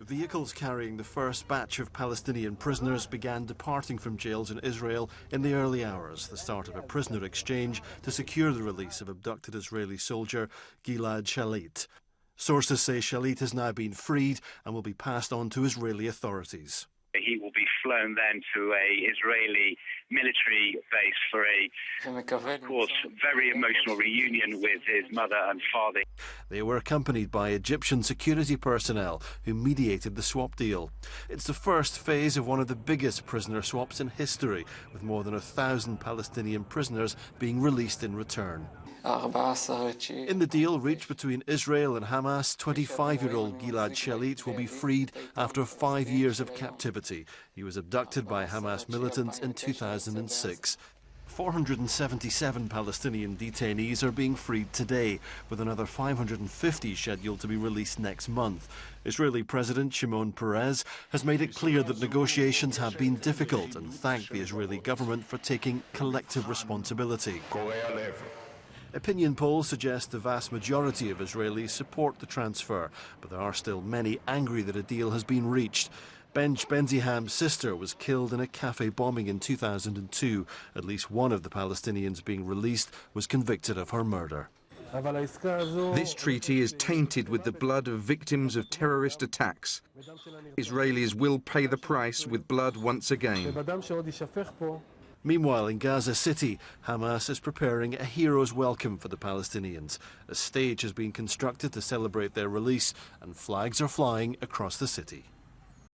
Vehicles carrying the first batch of Palestinian prisoners began departing from jails in Israel in the early hours, the start of a prisoner exchange to secure the release of abducted Israeli soldier Gilad Shalit. Sources say Shalit has now been freed and will be passed on to Israeli authorities. He will be flown then to an Israeli military base for a, of course, very emotional reunion with his mother and father. They were accompanied by Egyptian security personnel who mediated the swap deal. It's the first phase of one of the biggest prisoner swaps in history, with more than 1,000 Palestinian prisoners being released in return. In the deal reached between Israel and Hamas, 25-year-old Gilad Shalit will be freed after 5 years of captivity. He was abducted by Hamas militants in 2006. 477 Palestinian detainees are being freed today, with another 550 scheduled to be released next month. Israeli President Shimon Peres has made it clear that negotiations have been difficult and thanked the Israeli government for taking collective responsibility. Opinion polls suggest the vast majority of Israelis support the transfer, but there are still many angry that a deal has been reached. Benj Benziham's sister was killed in a cafe bombing in 2002. At least one of the Palestinians being released was convicted of her murder. This treaty is tainted with the blood of victims of terrorist attacks. Israelis will pay the price with blood once again. Meanwhile, in Gaza City, Hamas is preparing a hero's welcome for the Palestinians. A stage has been constructed to celebrate their release, and flags are flying across the city.